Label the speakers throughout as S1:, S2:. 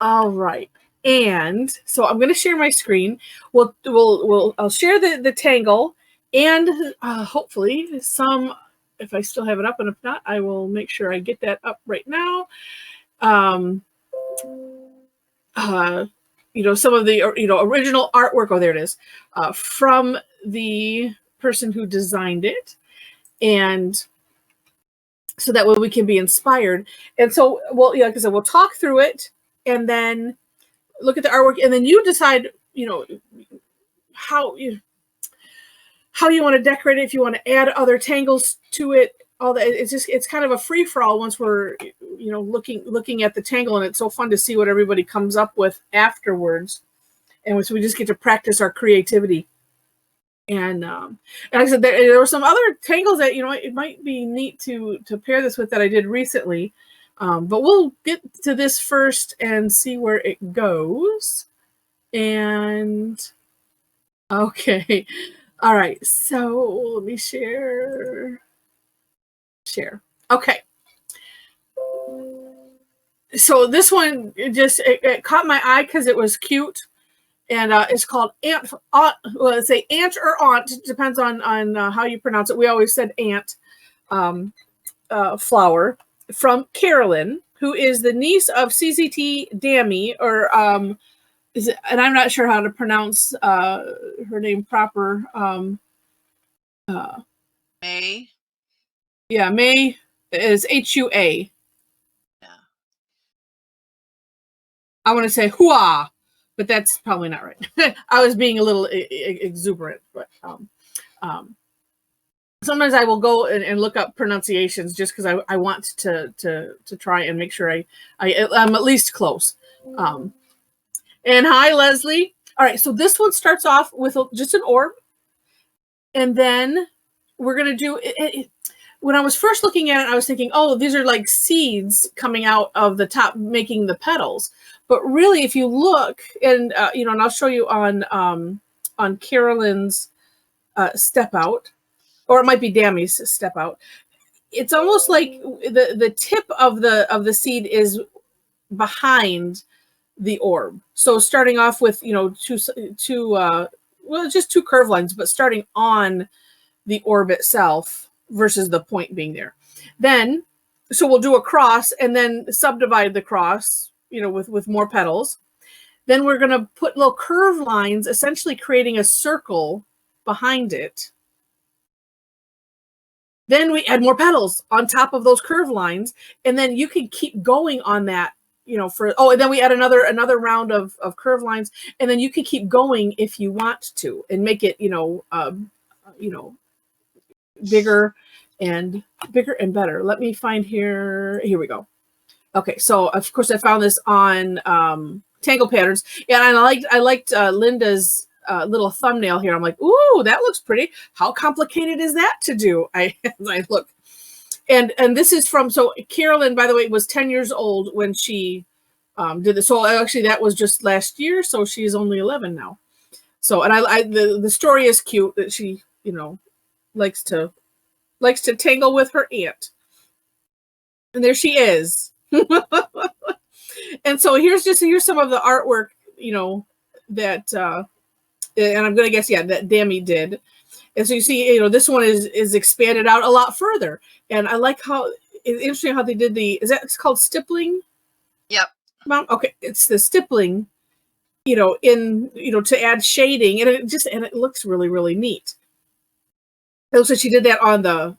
S1: All right. And so I'm going to share my screen. I'll share the Tangle and hopefully some, if I still have it up, and if not, I will make sure I get that up right now. Some of the, original artwork. Oh, there it is, from the person who designed it. And so that way we can be inspired. And so, like I said, we'll talk through it and then look at the artwork, and then you decide, how you want to decorate it, if you want to add other tangles to it, all that. It's kind of a free-for-all once we're, looking at the tangle, and it's so fun to see what everybody comes up with afterwards. And so we just get to practice our creativity. And like I said, there were some other tangles that, it might be neat to pair this with that I did recently. But we'll get to this first and see where it goes. And okay. All right. So let me share. Okay. So this one, it caught my eye because it was cute. And it's called Aunt. Let's say Aunt or Aunt, depends on how you pronounce it. We always said Aunt flower, from Carolyn, who is the niece of CZT Damy, or is it? And I'm not sure how to pronounce her name proper.
S2: Mei.
S1: Yeah, Mei is Hua.
S2: Yeah.
S1: I want to say Hua, but that's probably not right. I was being a little exuberant, but sometimes I will go and look up pronunciations just because I want to try and make sure I'm at least close. And hi, Leslie. All right, so this one starts off with just an orb, and then we're gonna do it. When I was first looking at it, I was thinking, oh, these are like seeds coming out of the top, making the petals. But really, if you look, and and I'll show you on Carolyn's step out, or it might be Damy's step out. It's almost like the tip of the seed is behind the orb. So starting off with just two curve lines, but starting on the orb itself versus the point being there. Then, so we'll do a cross and then subdivide the cross, with more petals. Then we're going to put little curve lines, essentially creating a circle behind it. Then we add more petals on top of those curve lines, and then you can keep going on that, and then we add another round of curve lines, and then you can keep going if you want to, and make it, bigger and better. Let me find here we go. Okay, so of course I found this on Tangle Patterns, and I liked Linda's little thumbnail here. I'm like, ooh, that looks pretty. How complicated is that to do? I look, and this is from, so Carolyn, by the way, was 10 years old when she did this. So actually that was just last year, so she's only 11 now. So, and the story is cute that she likes to tangle with her aunt, and there she is. And so here's some of the artwork that and I'm gonna guess that Damy did. And so you see, this one is expanded out a lot further, and I like how it's interesting how they did it's called stippling.
S2: Yep.
S1: Okay, it's the stippling, to add shading, and it looks really, really neat. It looks like she did that on the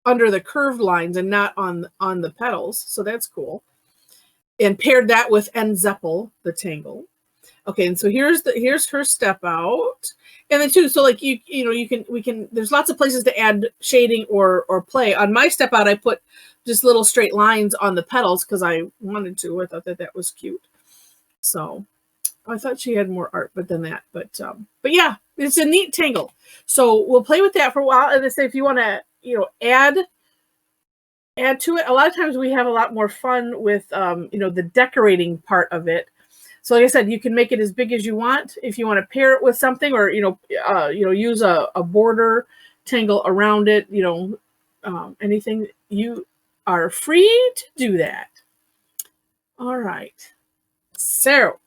S1: under the curved lines and not on the petals, so that's cool. And paired that with Enzeppel, the tangle. Okay, and so here's her step out, and then too. So like we can. There's lots of places to add shading or play. On my step out, I put just little straight lines on the petals because I wanted to. I thought that was cute. So I thought she had more art, but yeah, it's a neat tangle. So we'll play with that for a while, and then say if you want to add to it. A lot of times we have a lot more fun with the decorating part of it. So like I said, you can make it as big as you want if you want to pair it with something, or use a border tangle around it. Anything, you are free to do that. All right. So,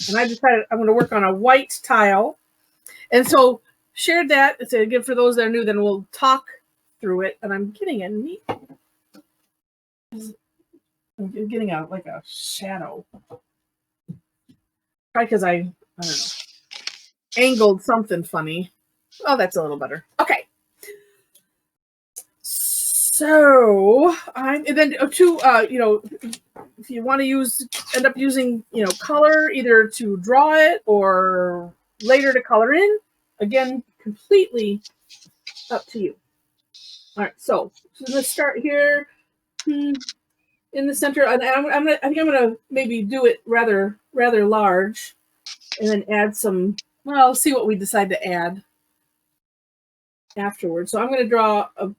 S1: and I decided I'm going to work on a white tile. And so shared that. So again, for those that are new, then we'll talk through it. And I'm getting a neat, I'm getting a like a shadow. Probably because I don't know, angled something funny. Oh, that's a little better. Okay. So and then if you want to end up using, color either to draw it or later to color in, again, completely up to you. All right, so let's start here in the center, and I think I'm gonna maybe do it rather large, and then add some. Well, see what we decide to add afterwards. So I'm going to draw a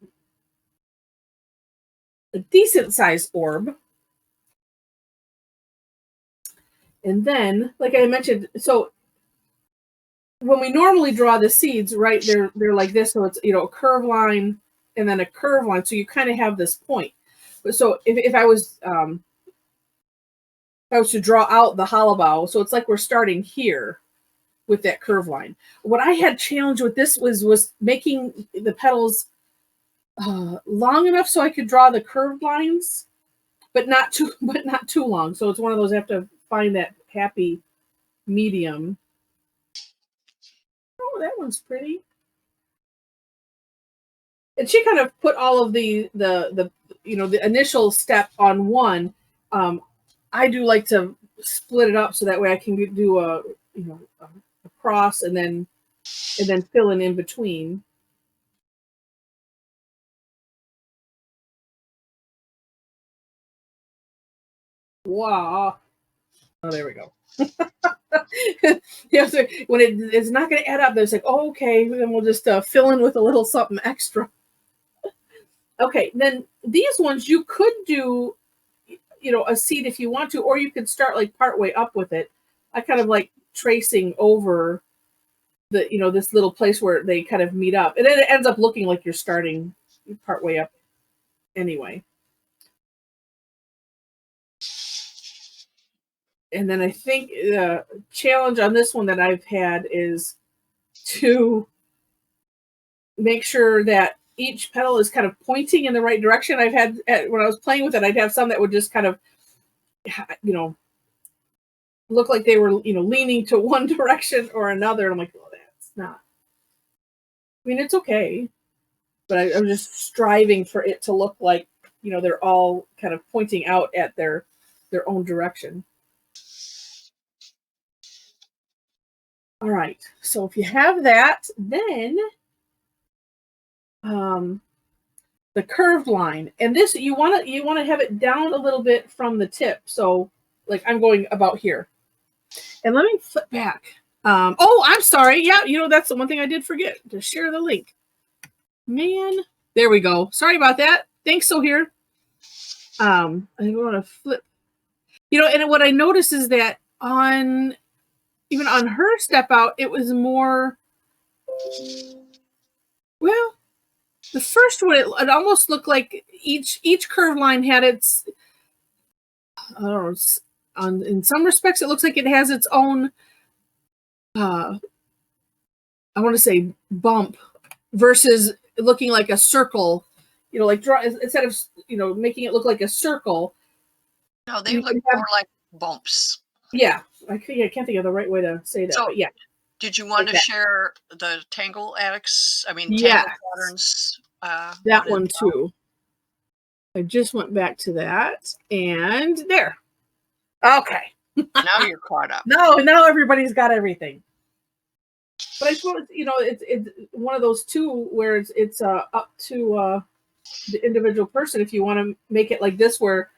S1: decent sized orb. And then, like I mentioned, so when we normally draw the seeds, right, they're like this. So it's, a curve line and then a curve line. So you kind of have this point. So if I was to draw out the hollow bow, so it's like we're starting here with that curve line. What I had challenge with this was making the petals long enough so I could draw the curved lines, but not too long. So it's one of those, I have to find that happy medium. Oh, that one's pretty. And she kind of put all of the initial step on one. I do like to split it up so that way I can do a cross and then fill in between. Wow. Oh, there we go. Yeah, so when it's not going to add up, it's like, oh, okay, then we'll just fill in with a little something extra. Okay, then these ones you could do, a seed if you want to, or you could start like partway up with it. I kind of like tracing over the, this little place where they kind of meet up, and then it ends up looking like you're starting partway up anyway. And then I think the challenge on this one that I've had is to make sure that each petal is kind of pointing in the right direction. I've had, when I was playing with it, I'd have some that would just kind of, look like they were, leaning to one direction or another. And I'm like, oh, that's not. I mean, it's okay, but I'm just striving for it to look like, they're all kind of pointing out at their own direction. All right, so if you have that, then the curved line, and this you want to have it down a little bit from the tip. So like I'm going about here, and let me flip back. Oh, I'm sorry. Yeah, that's the one thing I did forget to share the link. Man, there we go. Sorry about that. Thanks, so here. I want to flip. And what I noticed is that even on her step out, it was more, well, the first one, it almost looked like each curve line had its, I don't know, in some respects, it looks like it has its own, I want to say bump versus looking like a circle, like draw, instead of, making it look like a circle.
S2: No, they look more like bumps.
S1: Yeah, I can't think of the right way to say that.
S2: So,
S1: but yeah.
S2: Did you want to share the Tangle addicts? I mean,
S1: Yeah.
S2: Tangle patterns.
S1: That one too. I just went back to that, and there. Okay.
S2: Now you're caught up.
S1: Now everybody's got everything. But I suppose it's one of those two where it's up to the individual person if you want to make it like this, where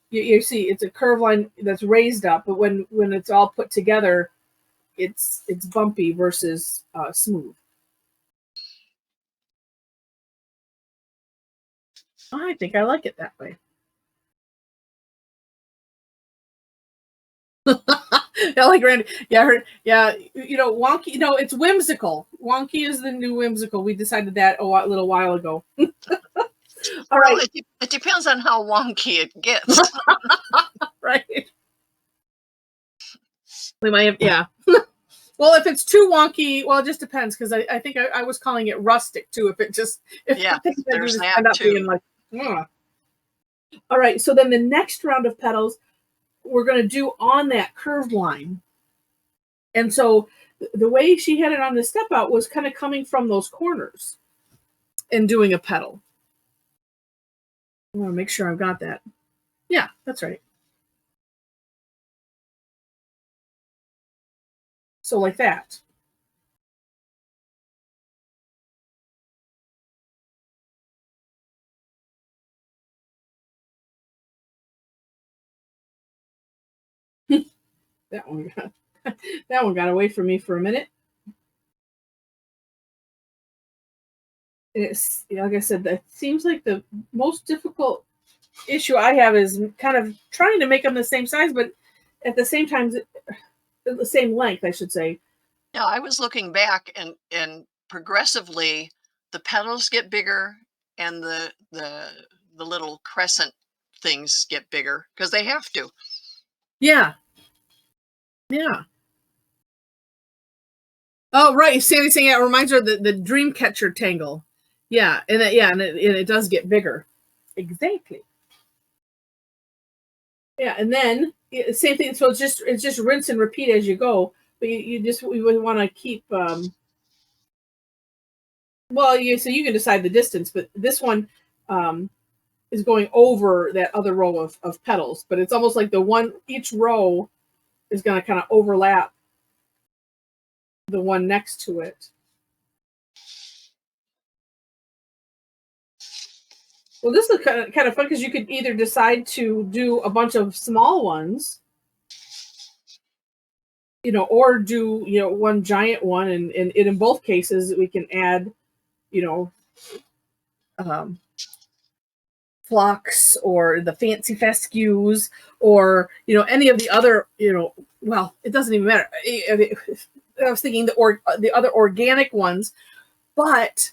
S1: you see it's a curve line that's raised up, but when it's all put together, it's bumpy versus smooth. I think I like it that way. Yeah, like Randy. Yeah, wonky. It's whimsical. Wonky is the new whimsical. We decided that a little while ago. All right.
S2: It depends on how wonky it gets.
S1: Right. Right. We might have, yeah. Well, if it's too wonky, well, it just depends, because I think I was calling it rustic too. If
S2: Yeah,
S1: things I do
S2: there's
S1: just
S2: that
S1: end up being
S2: too.
S1: like, ugh. All right. So then the next round of petals we're going to do on that curved line. And so the way she had it on the step out was kind of coming from those corners and doing a petal. I want to make sure I've got that. Yeah, that's right. So like that. That one got that one got away from me for a minute. It's, like I said, that seems like the most difficult issue I have is kind of trying to make them the same size, but at the same time, the same length, I should say.
S2: Now, I was looking back, and progressively the petals get bigger, and the little crescent things get bigger because they have to.
S1: Yeah, yeah. Oh, right. Sandy's saying, yeah, it reminds her of the dream catcher tangle. Yeah, and it does get bigger. Exactly. Yeah, and then same thing. So it's just rinse and repeat as you go. But we would want to keep well, so you can decide the distance, but this one is going over that other row of petals. But it's almost like each row is going to kind of overlap the one next to it. Well, this is kind of fun because you could either decide to do a bunch of small ones, or do, one giant one. And in both cases, we can add, you know, um, flocks or the fancy fescues or, any of the other, well, it doesn't even matter. I was thinking the other organic ones, but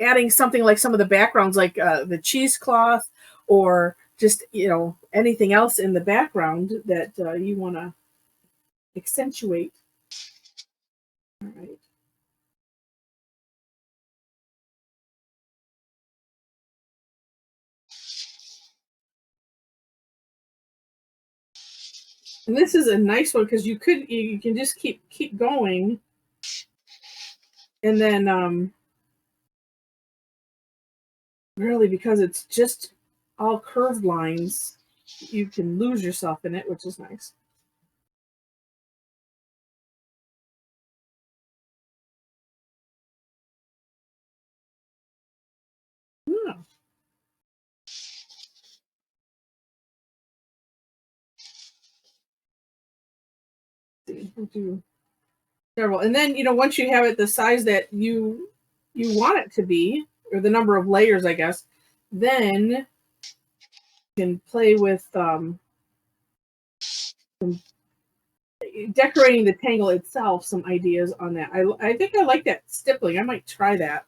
S1: adding something like some of the backgrounds, like the cheesecloth, or just anything else in the background that you want to accentuate. All right. And this is a nice one because you can just keep going, and then really, because it's just all curved lines, you can lose yourself in it, which is nice. Yeah. We'll do several, and then once you have it the size that you want it to be, or the number of layers, I guess, then you can play with some decorating the tangle itself. Some ideas on that. I think I like that stippling. I might try that.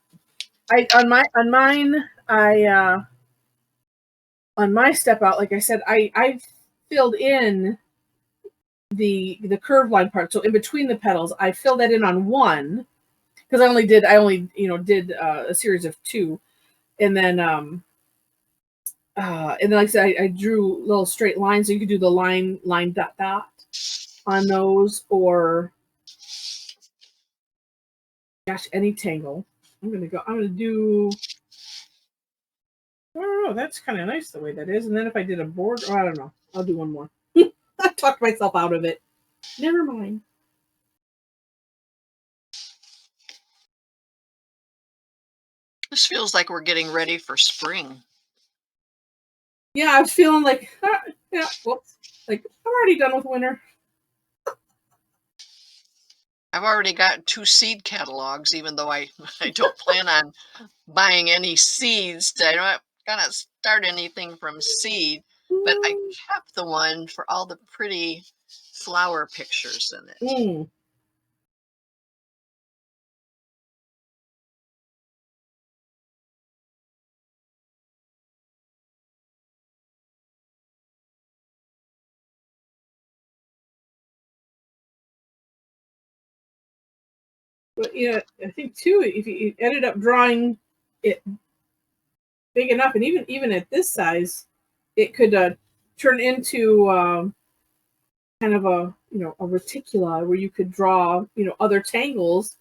S1: On my step out, like I said, I filled in the curved line part. So in between the petals, I filled that in on one, because I only did a series of two, and then like I said, I drew little straight lines. So you could do the line dot dot on those, or gosh, any tangle. I'm gonna do. I don't know. That's kind of nice the way that is. And then if I did a board, I don't know. I'll do one more. I talked myself out of it. Never mind.
S2: This feels like we're getting ready for spring.
S1: Yeah, I was feeling like, yeah, whoops. Like, I'm already done with winter.
S2: I've already got 2 seed catalogs, even though I I don't plan on buying any seeds. I'm not gonna start anything from seed, but I kept the one for all the pretty flower pictures in it.
S1: Mm. But yeah, I think too, if you ended up drawing it big enough, and even at this size, it could turn into kind of a a reticula where you could draw other tangles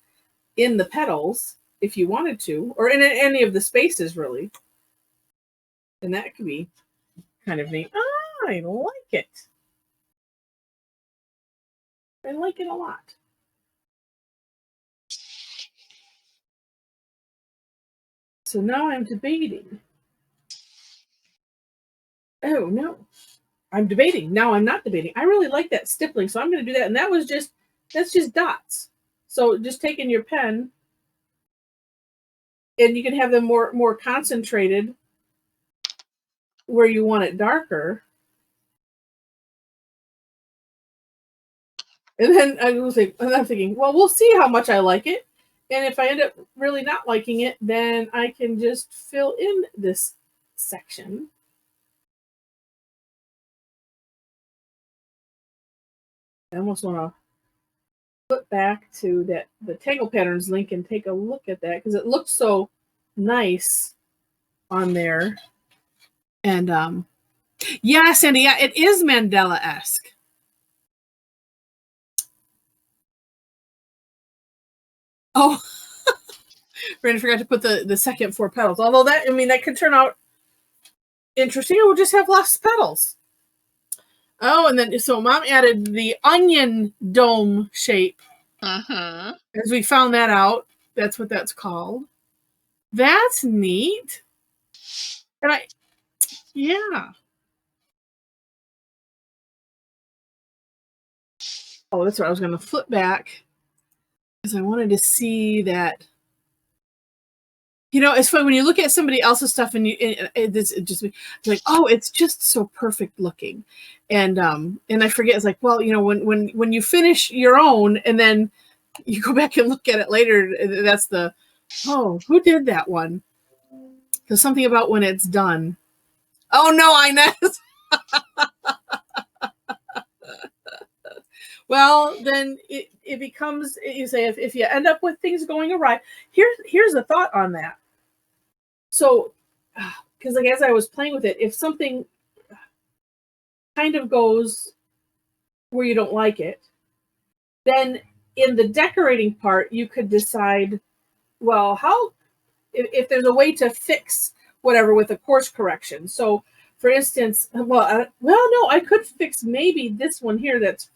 S1: in the petals if you wanted to, or in any of the spaces really, and that could be kind of neat. I like it. I like it a lot. So now I'm debating. Oh no, I'm debating. Now I'm not debating. I really like that stippling, so I'm going to do that. And that's just dots. So just taking your pen, and you can have them more concentrated where you want it darker. And then I'm thinking, well, we'll see how much I like it. And if I end up really not liking it, then I can just fill in this section. I almost want to flip back to the Tangle Patterns link and take a look at that because it looks so nice on there. And yeah, Sandy, yeah, it is Mandela-esque. Oh, Brandon forgot to put the second 4 petals. Although that could turn out interesting. It will just have less petals. Oh, and then so Mom added the onion dome shape. As we found that out, that's what that's called. That's neat. And yeah. Oh, that's what I was going to flip back because I wanted to see that. It's funny when you look at somebody else's stuff and it's just like, oh, it's just so perfect looking, and I forget. It's like, well, when you finish your own and then you go back and look at it later, that's who did that one? There's something about when it's done. Oh no, Inez. Well, then it becomes, you say, if you end up with things going awry, here's a thought on that. So, because as I was playing with it, if something kind of goes where you don't like it, then in the decorating part, you could decide, well, if there's a way to fix whatever with a course correction. So, for instance, no, I could fix maybe this one here that's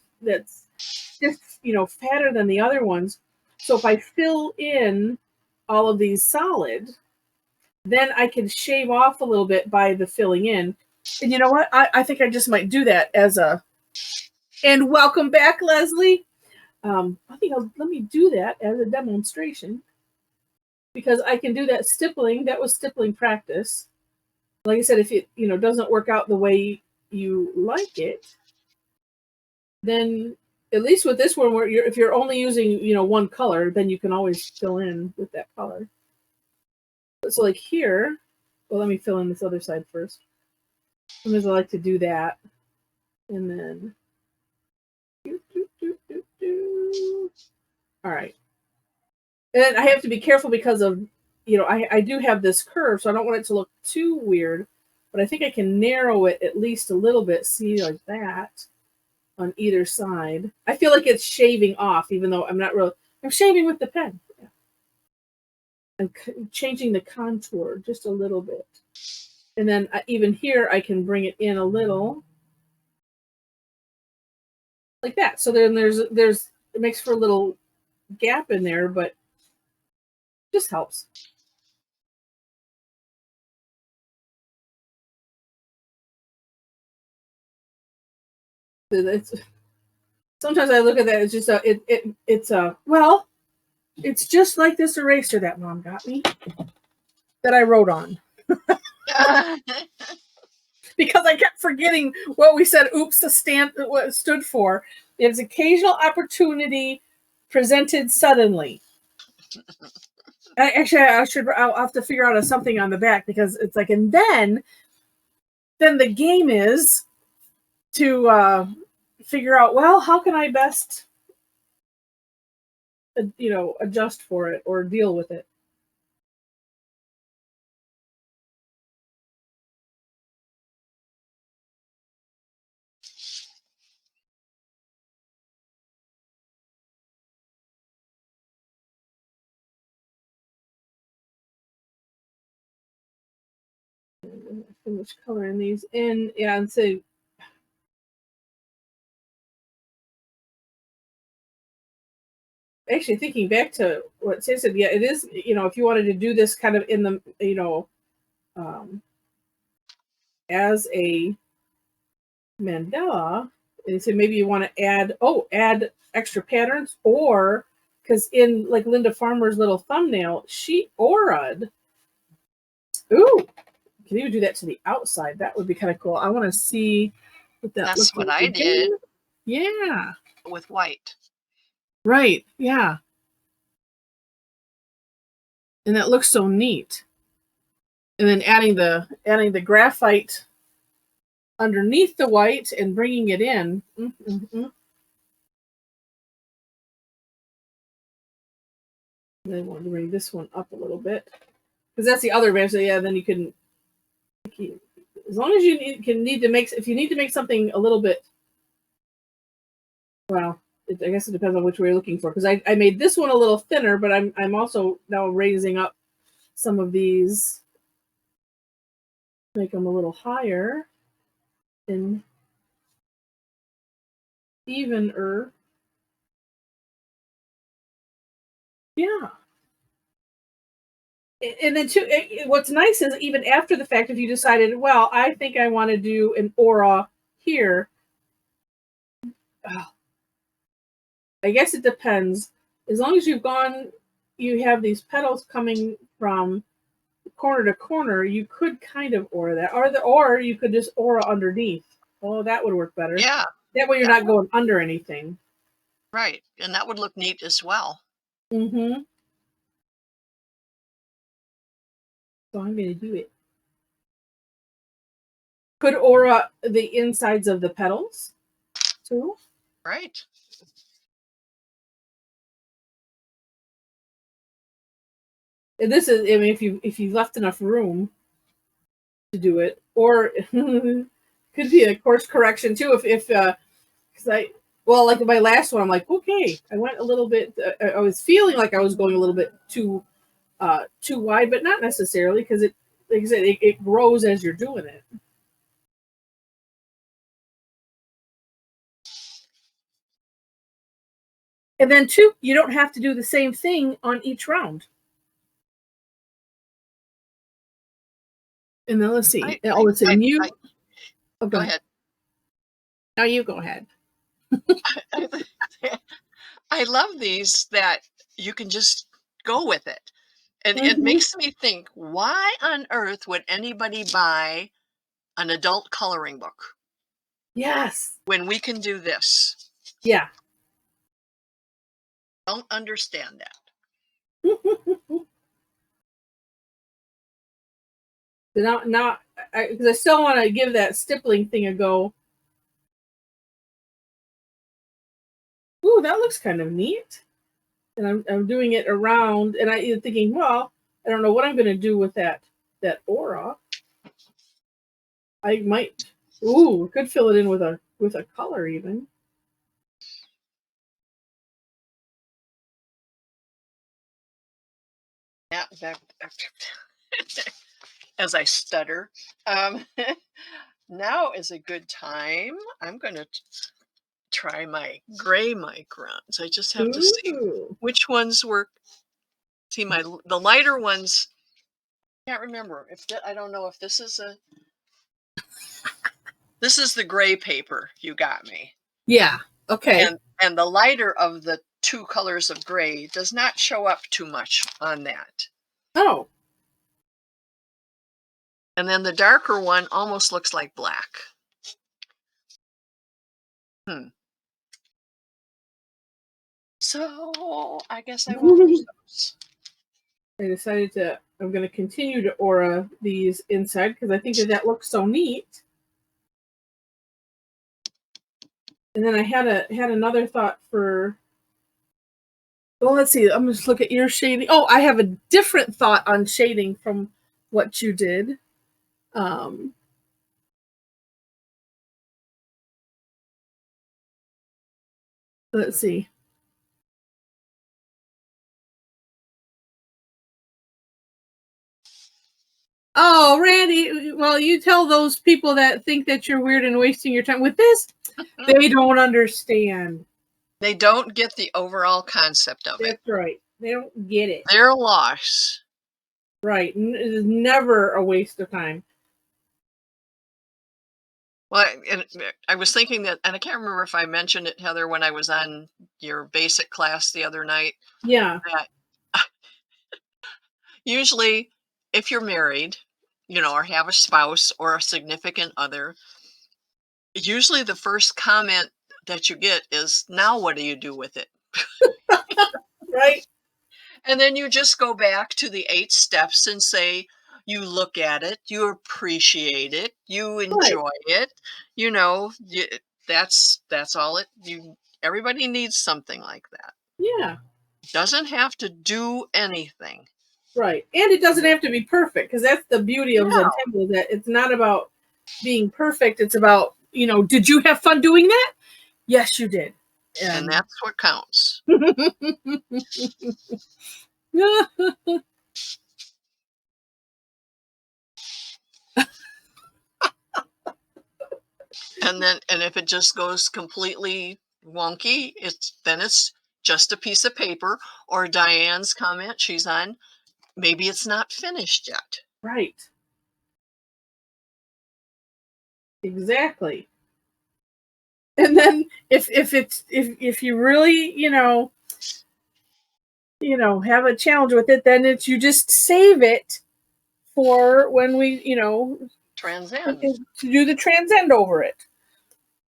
S1: just fatter than the other ones. So if I fill in all of these solid, then I can shave off a little bit by the filling in. And you know what? I think I just might do that and welcome back, Leslie. I think let me do that as a demonstration because I can do that stippling. That was stippling practice. Like I said, if it doesn't work out the way you like it, then at least with this one, if you're only using one color, then you can always fill in with that color. So like here, well, let me fill in this other side first. Sometimes I like to do that, and then all right. And I have to be careful because of I do have this curve, so I don't want it to look too weird. But I think I can narrow it at least a little bit. See, like that on either side. I feel like it's shaving off, even though I'm not really. I'm shaving with the pen. Yeah. I'm changing the contour just a little bit. And then even here, I can bring it in a little. Like that. So then it makes for a little gap in there, but just helps. Sometimes I look at that, it's just it's just like this eraser that Mom got me that I wrote on. Because I kept forgetting what we said what stood for. It's occasional opportunity presented suddenly. I'll have to figure out something on the back because it's like, and then the game is to figure out, well, how can I best you know, adjust for it or deal with it. Finish coloring these in, yeah, and so actually thinking back to what Sam said, yeah, it is, you know, if you wanted to do this kind of in the, you know, as a mandala, and so maybe you want to add extra patterns, or because in like Linda Farmer's little thumbnail, she aura'd. Ooh, you can even do that to the outside. That would be kind of cool. I want to see what that
S2: That's
S1: looks
S2: what
S1: like
S2: I
S1: again.
S2: did
S1: Yeah.
S2: with white.
S1: Right. Yeah. And that looks so neat. And then adding the graphite underneath the white and bringing it in. And I wanted to bring this one up a little bit because that's the other advantage. So yeah, then you can, as long as you need to make, if you need to make something a little bit, well, I guess it depends on which way you're looking for. Because I made this one a little thinner, but I'm also now raising up some of these, make them a little higher and evener. Yeah. And then too, what's nice is even after the fact, if you decided, well, I think I want to do an aura here, I guess it depends. As long as you have these petals coming from corner to corner, you could kind of aura that, or you could just aura underneath. Oh, that would work better.
S2: Yeah.
S1: That way you're not going under anything.
S2: Right. And that would look neat as well.
S1: Mm-hmm. So I'm going to do it. Could aura the insides of the petals too.
S2: Right.
S1: And this is, I mean, if you left enough room to do it, or could be a course correction too. If because well, like my last one, I'm like, okay, I went a little bit. I was feeling like I was going a little bit too wide, but not necessarily, because it, like I said, it grows as you're doing it. And then two, you don't have to do the same thing on each round. And then let's see. It's a new. Oh,
S2: go ahead.
S1: Now you go ahead.
S2: I love these that you can just go with it. And it makes me think, why on earth would anybody buy an adult coloring book?
S1: Yes.
S2: When we can do this.
S1: Yeah.
S2: Don't understand that.
S1: Now, because I still want to give that stippling thing a go. Ooh, that looks kind of neat. And I'm doing it around, and I'm thinking, well, I don't know what I'm going to do with that aura. I might, could fill it in with a color even.
S2: Yeah, as I stutter. Now is a good time. I'm going to try my gray microns. I just have to see which ones work. See, the lighter ones, I can't remember. I don't know if this is this is the gray paper you got me.
S1: Yeah. Okay.
S2: And the lighter of the two colors of gray does not show up too much on that.
S1: Oh.
S2: And then the darker one almost looks like black. So I guess I will use those.
S1: I decided I'm going to continue to aura these inside because I think that looks so neat. And then I had another thought for Well, let's see. I'm just look at your shading. Oh, I have a different thought on shading from what you did. Let's see. Oh, Randy, well, you tell those people that think that you're weird and wasting your time with this, they don't understand.
S2: They don't get the overall concept of it.
S1: That's right. They don't get it.
S2: Their loss.
S1: Right. It is never a waste of time.
S2: Well, and I was thinking that, and I can't remember if I mentioned it, Heather, when I was on your basic class the other night,
S1: Yeah.
S2: that usually if you're married, or have a spouse or a significant other, usually the first comment that you get is, now what do you do with it?
S1: Right.
S2: And then you just go back to the 8 steps and say, you look at it, you appreciate it, you
S1: Right.
S2: enjoy it, that's all everybody needs something like that.
S1: Yeah.
S2: Doesn't have to do anything.
S1: Right. And it doesn't have to be perfect, because that's the beauty of
S2: No.
S1: Zentangle, that it's not about being perfect. It's about, did you have fun doing that? Yes, you did.
S2: And that's what counts. And if it just goes completely wonky, it's just a piece of paper, or Diane's comment she's on, maybe it's not finished yet.
S1: Right. Exactly. And then if you really, have a challenge with it, then you just save it for when we,
S2: Transcend.
S1: to do the transcend over it,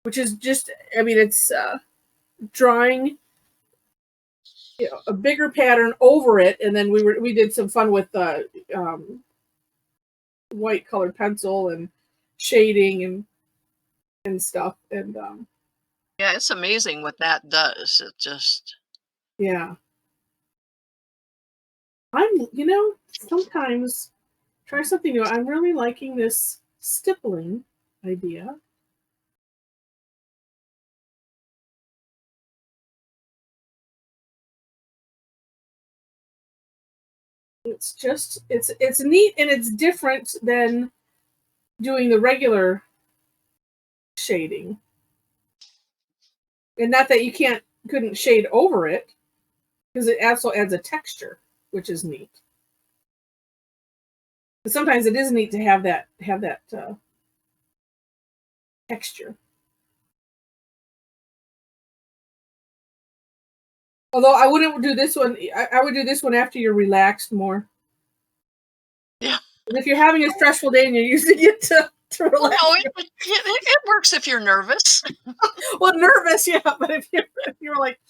S1: which is just, it's drawing a bigger pattern over it, and then we did some fun with white colored pencil and shading and stuff, and
S2: Yeah, it's amazing what that does. It just
S1: yeah. Sometimes try something new. I'm really liking this stippling idea. It's neat, and it's different than doing the regular shading. And not that you couldn't shade over it, because it also adds a texture, which is neat. But sometimes it is neat to have that texture. Although I wouldn't do this one. I would do this one after you're relaxed more.
S2: yeah.
S1: And if you're having a stressful day and you're using it to relax.
S2: No, it works if you're nervous.
S1: Well, nervous, yeah. But if you're like,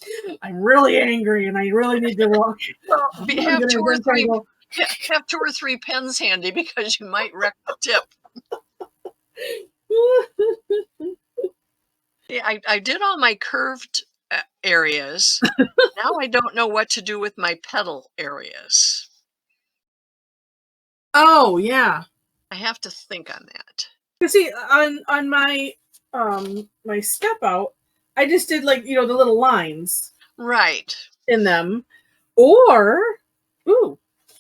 S1: I'm really angry and I really need to walk.
S2: Well, have 2 or 3 have 2 or 3 pens handy, because you might wreck the tip. Yeah, I did all my curved areas. Now I don't know what to do with my petal areas.
S1: Oh yeah.
S2: I have to think on that.
S1: You see, on my my step out, I just did, like, the little lines
S2: Right.
S1: in them, or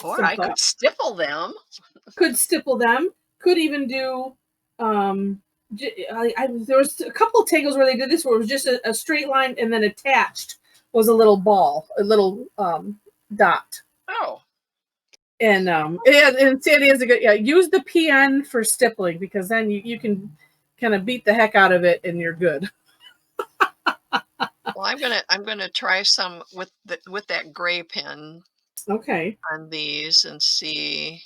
S2: I could stipple them.
S1: Could stipple them. Could even do. There was a couple of tangles where they did this, where it was just a straight line, and then attached was a little ball, a little dot.
S2: Oh.
S1: And Sandy is a good, use the PN for stippling, because then you can kind of beat the heck out of it and you're good.
S2: Well, I'm gonna try some with that gray pen.
S1: Okay.
S2: On these and see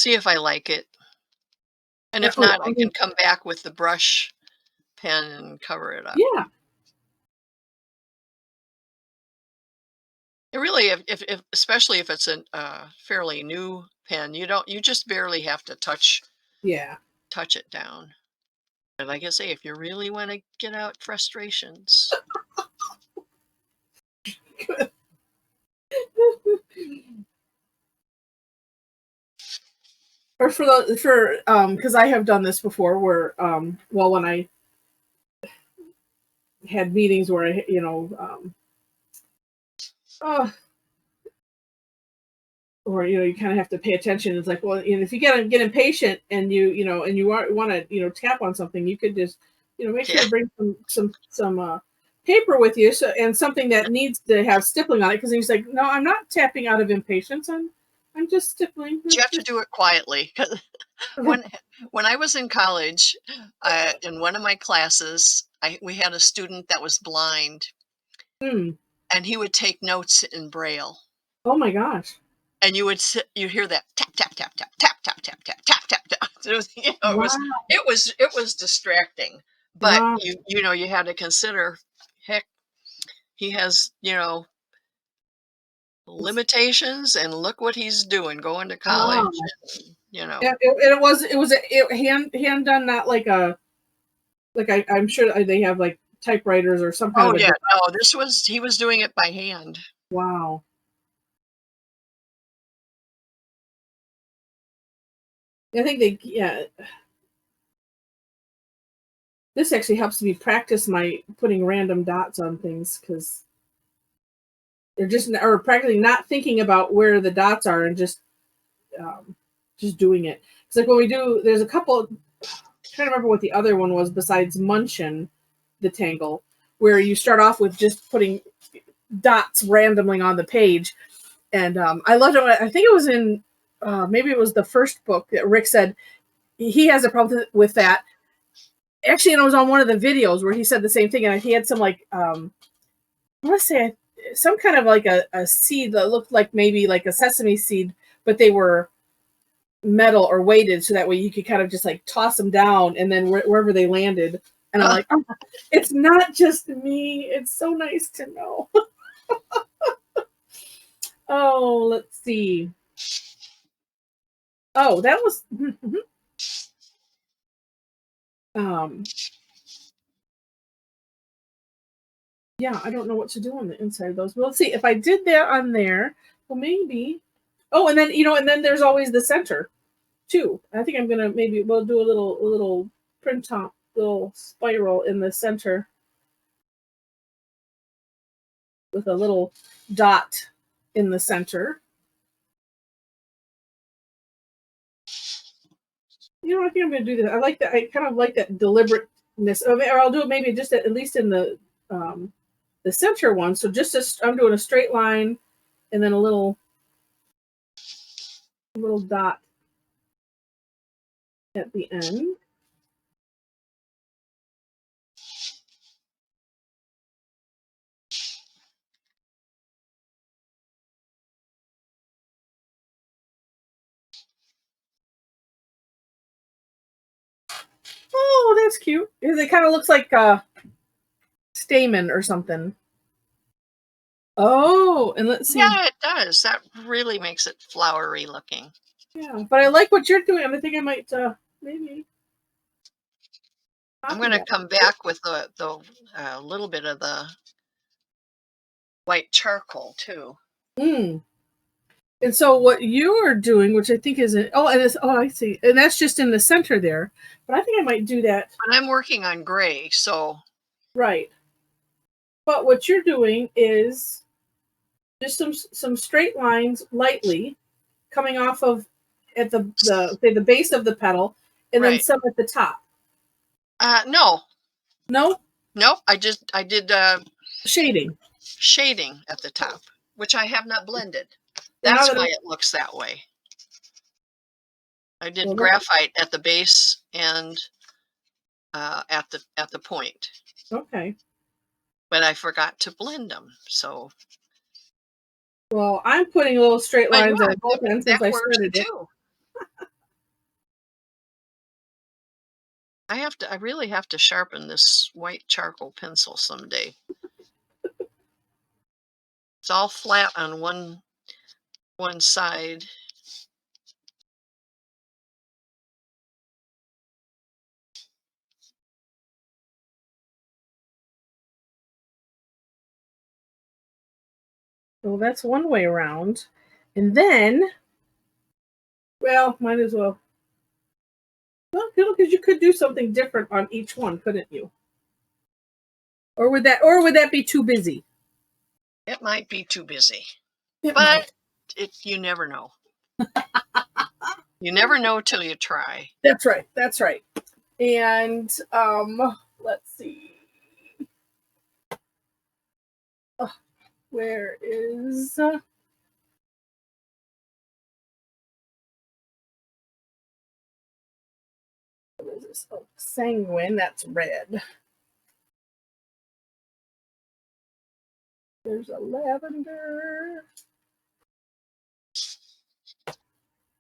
S2: if I like it. And if not, I can come back with the brush pen and cover it up.
S1: Yeah.
S2: It really, if especially if it's a fairly new pen, you just barely have to touch
S1: Yeah.
S2: it down. But like I say, if you really want to get out frustrations,
S1: Or because I have done this before where well, when I had meetings where I, oh, or you kind of have to pay attention. It's like, well, if you get impatient and and you want to tap on something, you could just make sure
S2: yeah,
S1: to bring some paper with you, so and something that needs to have stippling on it, because he's like, no, I'm not tapping out of impatience. I'm just stippling.
S2: but you have to do it quietly. 'Cause when when I was in college, in one of my classes, we had a student that was blind,
S1: Hmm.
S2: and he would take notes in Braille.
S1: Oh my gosh!
S2: And you hear that tap tap tap tap tap tap tap tap tap tap tap. It was,
S1: Wow!
S2: it was distracting. But
S1: Wow!
S2: you had to consider, heck, he has, limitations, and look what he's doing, going to college,
S1: Wow!
S2: and, you know.
S1: It was hand done, not like I'm sure they have like typewriters or some kind
S2: Oh
S1: of a
S2: yeah,
S1: device.
S2: no, he was doing it by hand.
S1: Wow. I think this actually helps me practice my putting random dots on things, because they're or practically not thinking about where the dots are and just doing it. It's like when we do, there's a couple, I'm trying to remember what the other one was besides Munchin, the Tangle, where you start off with just putting dots randomly on the page. And I loved it. I think it was in, maybe it was the first book that Rick said he has a problem with that. Actually, and it was on one of the videos where he said the same thing. And he had some like, I want to say some kind of like a seed that looked like maybe like a sesame seed, but they were metal or weighted, so that way you could kind of just like toss them down and then wherever they landed. And I'm like, oh, it's not just me. It's so nice to know. Oh, let's see. Oh, that was um yeah, I don't know what to do on the inside of those. Well, let's see if I did that on there. Well, maybe. Oh, and then and then there's always the center too. I think I'm gonna maybe we'll do a little print top, little spiral in the center with a little dot in the center. I think I'm gonna do that. I like that. I kind of like that deliberateness of it, or I'll do it maybe just at least in the center one. So I'm doing a straight line and then a little dot at the end. Oh, that's cute. It kind of looks like a stamen or something. Oh, and let's see.
S2: Yeah, it does. That really makes it flowery looking.
S1: Yeah, but I like what you're doing. I think I might maybe
S2: I'm
S1: copy
S2: going to
S1: that.
S2: come back with the little bit of the white charcoal too.
S1: Mm. And so what you are doing, which I think is I see, and that's just in the center there. But I think I might do that
S2: But I'm working on gray, so
S1: right. But what you're doing is just some straight lines lightly coming off of at the base of the petal, and then
S2: right.
S1: some at the top.
S2: No,
S1: No
S2: nope. I did
S1: shading.
S2: shading at the top, which I have not blended.
S1: And now
S2: That's
S1: that
S2: why it looks that way. I did
S1: well,
S2: graphite at the base and at the point,
S1: okay.
S2: but I forgot to blend them. So,
S1: Well, I'm putting little straight
S2: but yeah,
S1: lines on both ends
S2: that
S1: since I
S2: works
S1: started it.
S2: too. I really have to sharpen this white charcoal pencil someday. It's all flat on one side.
S1: So that's one way around. And then, well, might as well. Well, because you could do something different on each one, couldn't you? Or would that be too busy?
S2: It might be too busy,
S1: It
S2: but
S1: might.
S2: you never know. You never know till you try.
S1: That's right. That's right. And let's see. Where is what is this? Oh, sanguine, that's red. There's a lavender.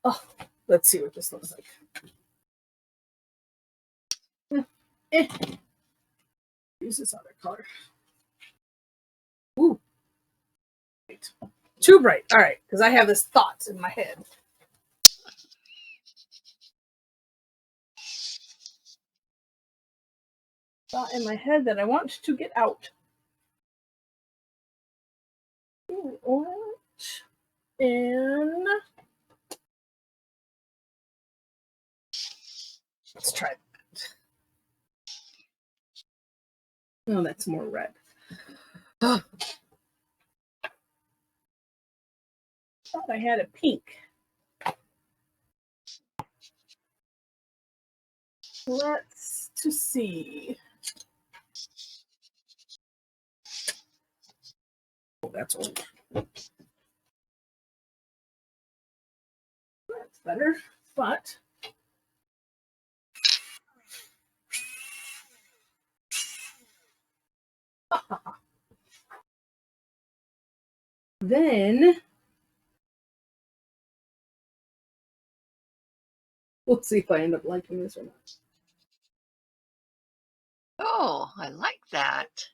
S1: Oh, let's see what this looks like. Use this other color. Ooh. Right. Too bright. All right, because I have this thought in my head. Thought in my head that I want to get out. Ooh, orange. And let's try that. Oh, that's more red. Oh. Thought I had a pink. Let's to see. Oh, that's old. That's better, but then we'll see if I end up liking this or not.
S2: Oh, I like that.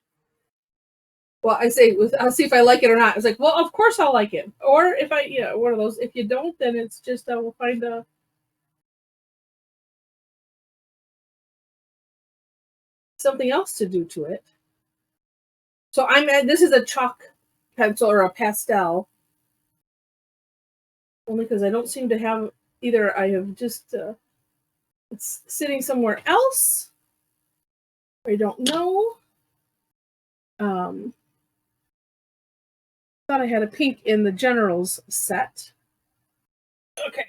S1: Well, I say I'll see if I like it or not. I was like, well, of course I'll like it. Or if I, one of those. If you don't, then it's just we'll find something else to do to it. So this is a chalk pencil or a pastel, only because I don't seem to have either. I have just it's sitting somewhere else. I don't know. Thought I had a pink in the Generals set. Okay.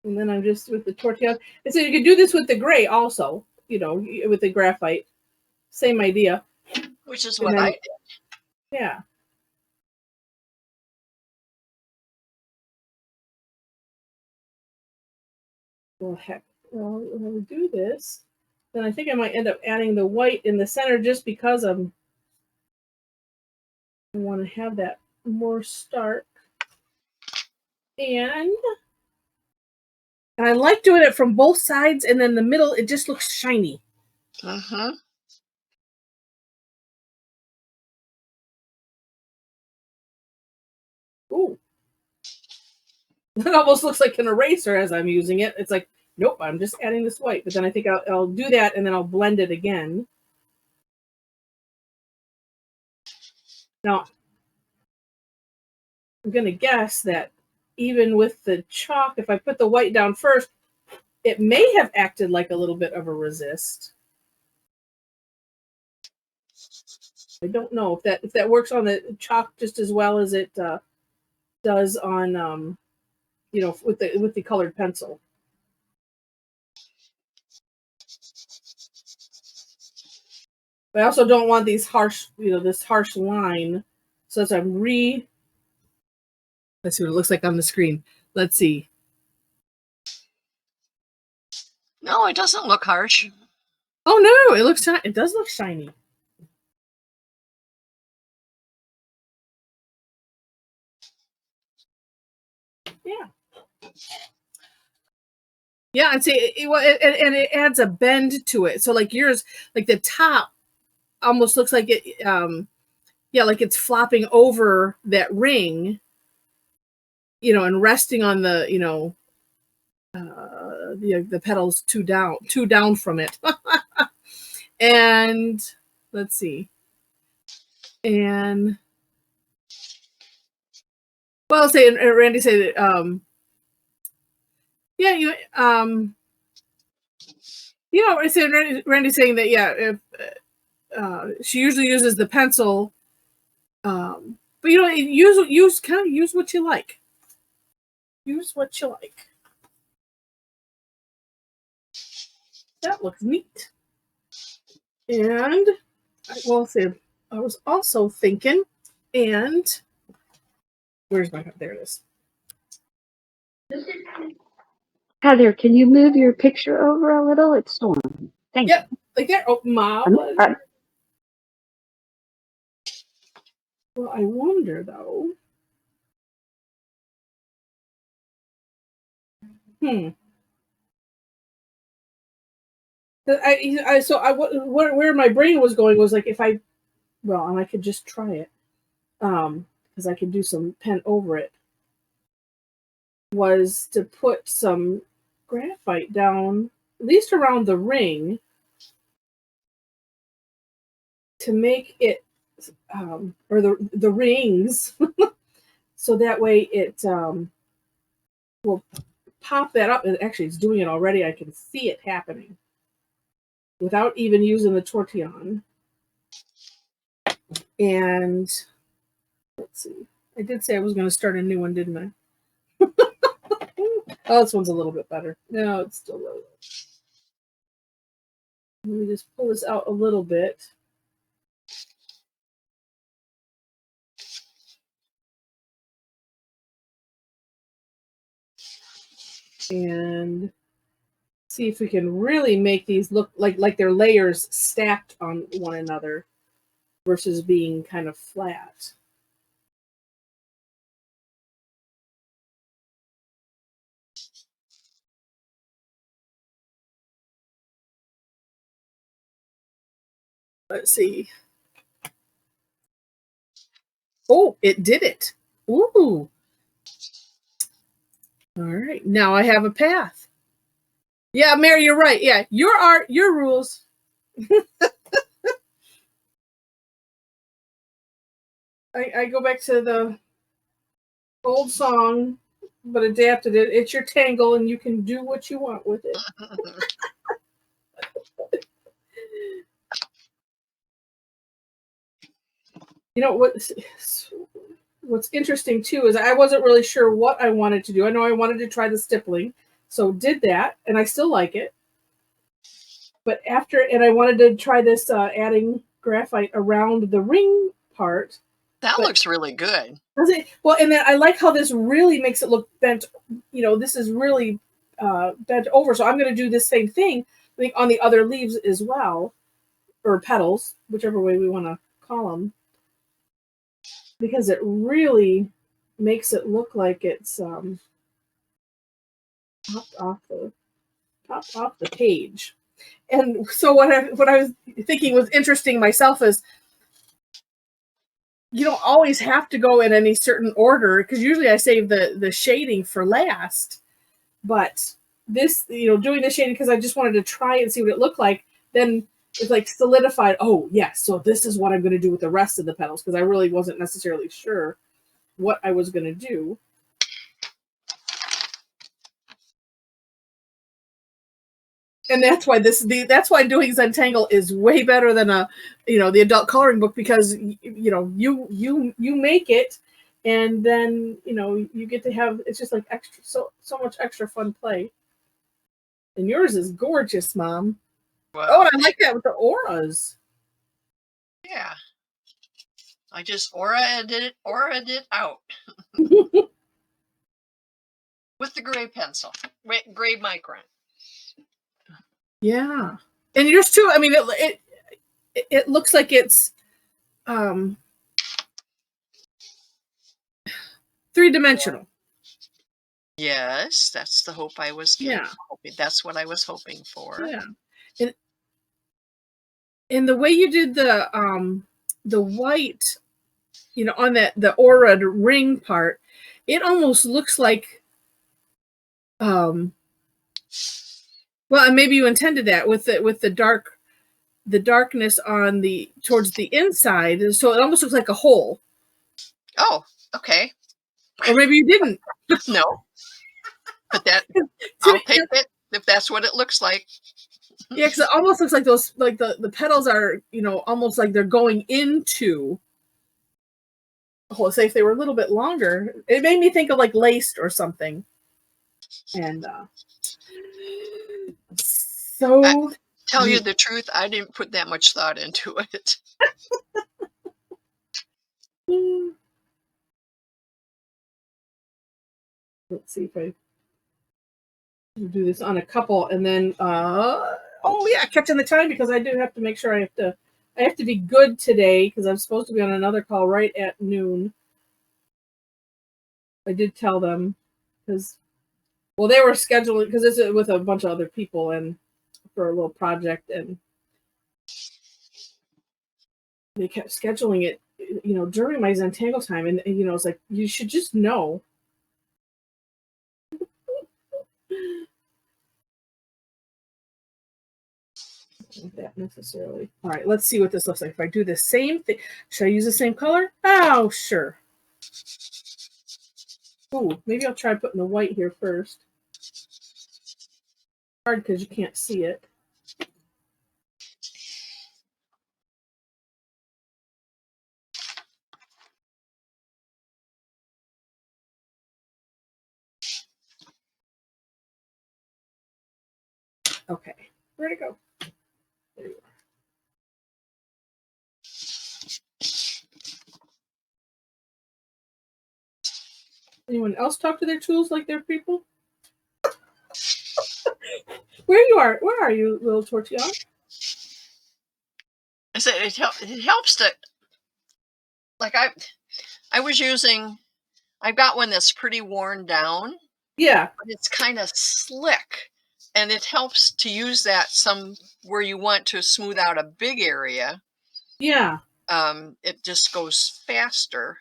S1: And then I'm just with the Tortillion. And so you could do this with the gray also, with the graphite. Same idea.
S2: Which is what I did.
S1: Yeah. Well, heck. Well, when we do this, then I think I might end up adding the white in the center just because I want to have that more stark. And I like doing it from both sides, and then the middle, it just looks shiny.
S2: Mm-hmm.
S1: Ooh. It almost looks like an eraser as I'm using it. It's like, nope, I'm just adding this white. But then I think I'll do that, and then I'll blend it again. Now, I'm going to guess that even with the chalk, if I put the white down first, it may have acted like a little bit of a resist. I don't know if that works on the chalk just as well as it does on with the colored pencil. But I also don't want these harsh, this harsh line. So as I'm let's see what it looks like on the screen. Let's see.
S2: No, it doesn't look harsh.
S1: Oh no, it does look shiny. Yeah. Yeah, I'd say and it adds a bend to it. So like yours, like the top almost looks like it like it's flopping over that ring, and resting on the, the petals two down from it. And let's see. And well, I'll say, and Randy said that, yeah, I said Randy's saying that, yeah, if she usually uses the pencil, but use what you like. Use what you like. That looks neat. And I will say, I was also thinking, and where's my, there it is.
S3: Heather, can you move your picture over a little? It's storming. Thank you.
S1: Like that. Oh, well, I wonder though. Where my brain was going was like, and I could just try it, because I could do some pen over it, was to put some graphite down, at least around the ring, to make it, or the rings, so that way it will pop that up. And actually, it's doing it already. I can see it happening without even using the Tortillion. And let's see. I did say I was going to start a new one, didn't I? Oh, this one's a little bit better. No, it's still really low. Let me just pull this out a little bit. And see if we can really make these look like they're layers stacked on one another versus being kind of flat. Let's see. Oh, it did it. Ooh. All right. Now I have a path. Yeah, Mary, you're right. Yeah, your art, your rules. I go back to the old song, but adapted it. It's your Tangle, and you can do what you want with it. You know what's interesting too is I wasn't really sure what I wanted to do. I know I wanted to try the stippling, so did that, and I still like it. But I wanted to try this adding graphite around the ring part.
S2: That looks really good.
S1: Does it? Well, and then I like how this really makes it look bent. This is really bent over. So I'm going to do this same thing, I think, on the other leaves as well, or petals, whichever way we want to call them, because it really makes it look like it's popped off the page. And so what I was thinking was interesting myself is, you don't always have to go in any certain order, because usually I save the shading for last. But this, doing the shading because I just wanted to try and see what it looked like, then it's like solidified. Oh, yes, so this is what I'm going to do with the rest of the petals, because I really wasn't necessarily sure what I was going to do. And that's why that's why doing Zentangle is way better than the adult coloring book, because you make it, and then you get to have, it's just like extra, so much extra fun play. And yours is gorgeous, Mom. Wow. Oh, and I like that with the auras.
S2: Yeah, I just aura'd it out with the gray pencil, gray Micron.
S1: Yeah, and yours too. I mean, it looks like it's three-dimensional.
S2: Yes, that's the hope I was getting. Yeah, that's what I was hoping for.
S1: Yeah, and the way you did the white, on the aura ring part, it almost looks like well, and maybe you intended that with the dark the darkness on towards the inside, so it almost looks like a hole.
S2: Oh, okay.
S1: Or maybe you didn't.
S2: No, but I'll take it if that's what it looks like.
S1: Yeah, because it almost looks like those, like the petals are, almost like they're going into a hole. Say if they were a little bit longer, it made me think of like laced or something. And so
S2: tell you the truth, I didn't put that much thought into it.
S1: Let's see if I do this on a couple, and then oh yeah, catching the time, because I do have to make sure I have to be good today, because I'm supposed to be on another call right at noon. I did tell them, because they were scheduling, because it's with a bunch of other people and for a little project, and they kept scheduling it, during my Zentangle time, and it's like, you should just know. Not that necessarily. All right, let's see what this looks like. If I do the same thing, should I use the same color? Oh, sure. Ooh, maybe I'll try putting the white here first. Hard because you can't see it. Okay, where'd it go? There you are. Anyone else talk to their tools like they're people? Where are you, little Tortillion?
S2: I said it helps to, like, I've got one that's pretty worn down.
S1: Yeah.
S2: But it's kind of slick, and it helps to use that some where you want to smooth out a big area.
S1: Yeah.
S2: It just goes faster.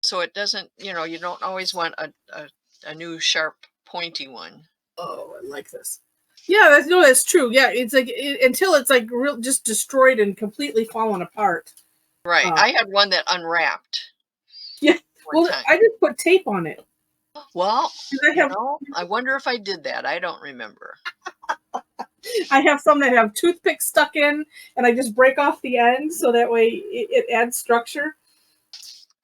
S2: So it doesn't, you don't always want a new sharp pointy one.
S1: Oh, I like this. Yeah, that's true. Yeah, it's like until it's like just destroyed and completely fallen apart.
S2: Right. I had one that unwrapped.
S1: Yeah. Well, I just put tape on it.
S2: Well, I wonder if I did that. I don't remember.
S1: I have some that have toothpicks stuck in, and I just break off the end so that way it adds structure.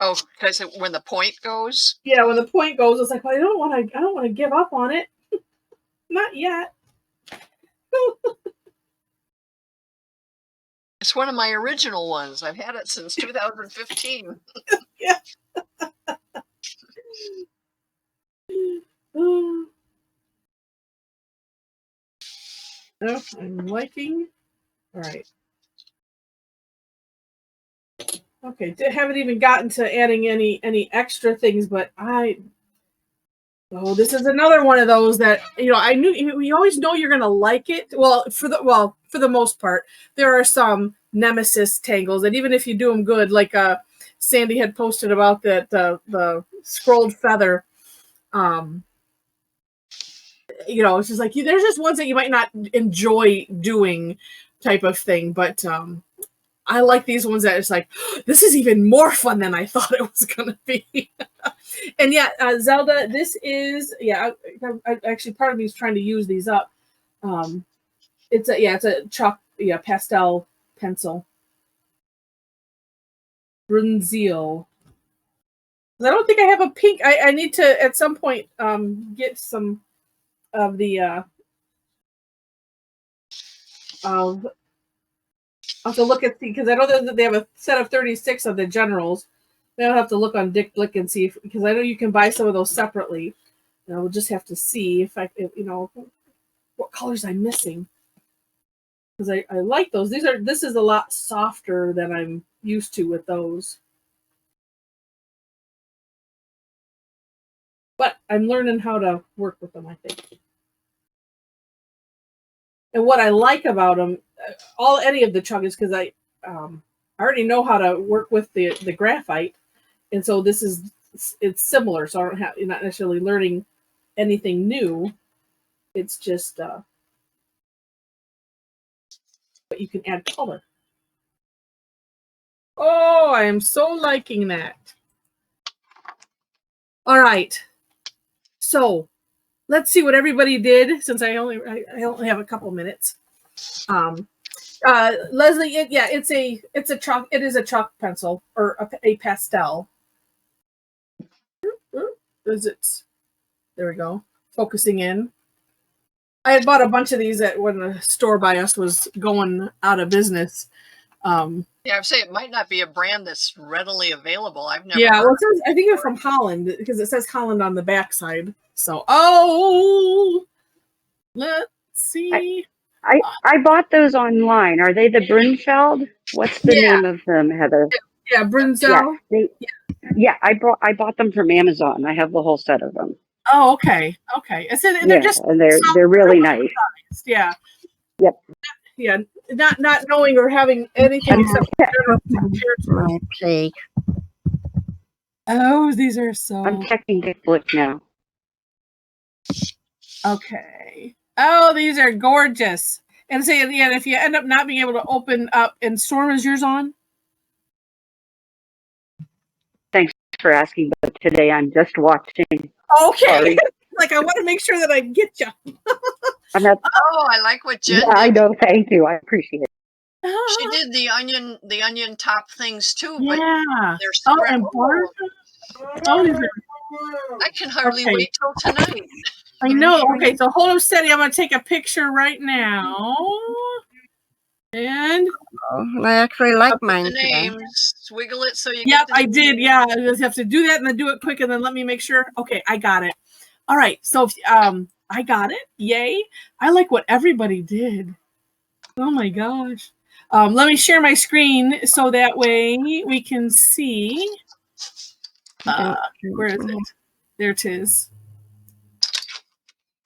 S2: Oh, because when the point goes?
S1: Yeah, when the point goes, it's like, well, I don't want to give up on it. Not yet.
S2: It's one of my original ones. I've had it since 2015.
S1: Yeah. Oh, I'm liking. All right. Okay, haven't even gotten to adding any extra things, but this is another one of those that I knew you always know you're gonna like it. Well, for the most part, there are some nemesis tangles that even if you do them good, like Sandy had posted about that the scrolled feather. It's just like there's just ones that you might not enjoy doing, type of thing, but I like these ones that it's like, this is even more fun than I thought it was gonna be. And yeah, Zelda, this is I actually part of me is trying to use these up. It's a chalk pastel pencil. Brunzil. I don't think I have a pink. I need to at some point get some of the I'll have to look at because I know that they have a set of 36 of the generals. Then I'll have to look on Dick Blick and see because I know you can buy some of those separately. And we'll just have to see if what colors I'm missing. Because I like those. This is a lot softer than I'm used to with those. But I'm learning how to work with them, I think. And what I like about them, any of the chuggas, because I already know how to work with the graphite, and so it's similar. So you're not necessarily learning anything new. It's just but you can add color. Oh, I am so liking that. All right. So let's see what everybody did, since I only have a couple minutes. Leslie, it is a chalk pencil or a pastel. Is it? There we go. Focusing in. I had bought a bunch of these when the store by us was going out of business.
S2: Yeah, I'd say it might not be a brand that's readily available. I've never.
S1: Yeah, well, it says, I think it's from Holland because it says Holland on the backside. So, oh, let's see.
S3: I bought those online. Are they the Brunfeld? What's the name of them, Heather?
S1: Yeah, Brunzel.
S3: Yeah, I bought them from Amazon. I have the whole set of them.
S1: Oh, okay. Okay. I said they're just
S3: and they're really nice.
S1: Yeah.
S3: Yep.
S1: Yeah. Not knowing or having anything except
S3: my plate.
S1: Oh, these are so.
S3: I'm checking the book now.
S1: Okay. Oh, these are gorgeous. And say, yeah, if you end up not being able to open up, and Storm, is yours on?
S3: Thanks for asking, but today I'm just watching.
S1: Okay.
S3: Sorry.
S1: Like, I want to make sure that I get you.
S2: Oh, I like what Jen did.
S3: I know. Thank you. I appreciate it.
S2: She did the onion top things too, but
S1: yeah.
S2: they're spread.
S1: And
S2: I can hardly wait till tonight.
S1: I know. Okay, so hold them steady. I'm going to take a picture right now. And
S4: I actually like mine.
S2: The names, swiggle it so you.
S1: Yep, I did. Yeah, I just have to do that and then do it quick and then let me make sure. Okay, I got it. All right, so I got it. Yay! I like what everybody did. Oh my gosh. Let me share my screen so that way we can see. Where is it? There it is.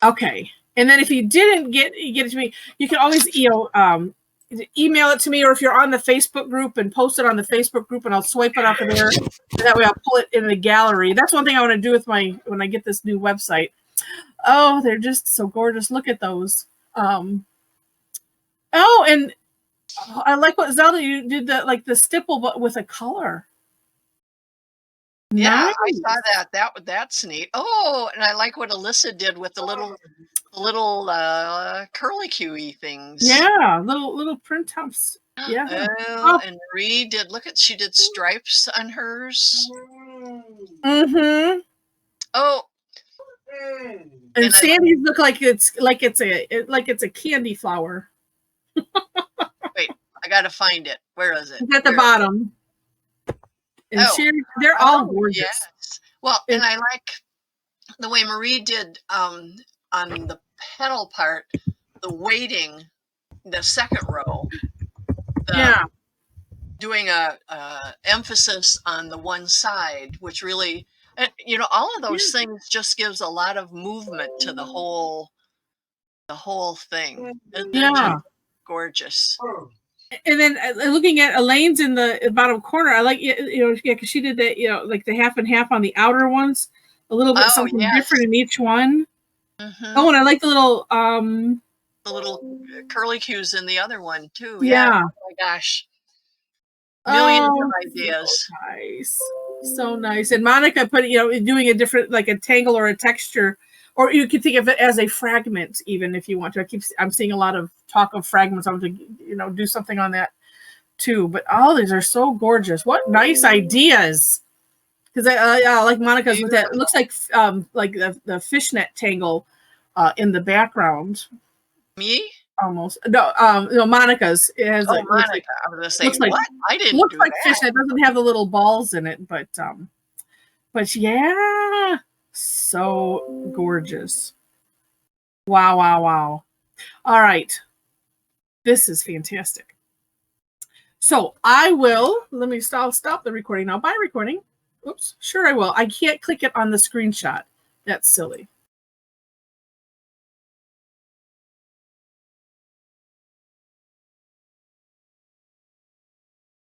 S1: Okay, and then if you didn't get it to me, you can always email it to me, or if you're on the Facebook group and post it on the Facebook group, and I'll swipe it off of there. And that way I'll pull it in the gallery. That's one thing I want to do with when I get this new website. Oh, they're just so gorgeous. Look at those. And I like what Zelda, you did the stipple, but with a color.
S2: Yeah,
S1: Nice.
S2: I saw that. That's neat. Oh, and I like what Alyssa did with the little curly Q-y things.
S1: Yeah, little printouts. Yeah.
S2: And Marie she did stripes on hers.
S1: Mm-hmm.
S2: Oh.
S1: And Sandy's look like it's a candy flower.
S2: Wait, I gotta find it. Where is it?
S1: It's at the bottom. And they're all gorgeous.
S2: Yes. Well, and I like the way Marie did on the petal part, the weighting, the second row. Doing a emphasis on the one side, which really, all of those things just gives a lot of movement to the whole thing. And they're just gorgeous.
S1: And then looking at Elaine's in the bottom corner, I like because she did that, like the half and half on the outer ones, a little bit something different in each one. Mm-hmm. Oh, and I like the little
S2: curly cues in the other one too.
S1: Yeah.
S2: Oh my gosh. Millions of ideas.
S1: So nice. So nice. And Monica put, doing a different, like a tangle or a texture, or you could think of it as a fragment, even if you want to. I'm seeing a lot of talk of fragments. I want to, do something on that too. But all these are so gorgeous. What nice ideas. Because I like Monica's with that. It looks like the fishnet tangle in the background.
S2: Me?
S1: Almost. No, Monica's. It has
S2: Monica. I was going to say, what? I didn't
S1: looks
S2: do
S1: like
S2: that.
S1: fishnet. It doesn't have the little balls in it, but yeah. So gorgeous. Wow. All right. This is fantastic. So I'll stop the recording now. Bye recording. Oops. Sure I will. I can't click it on the screenshot. That's silly.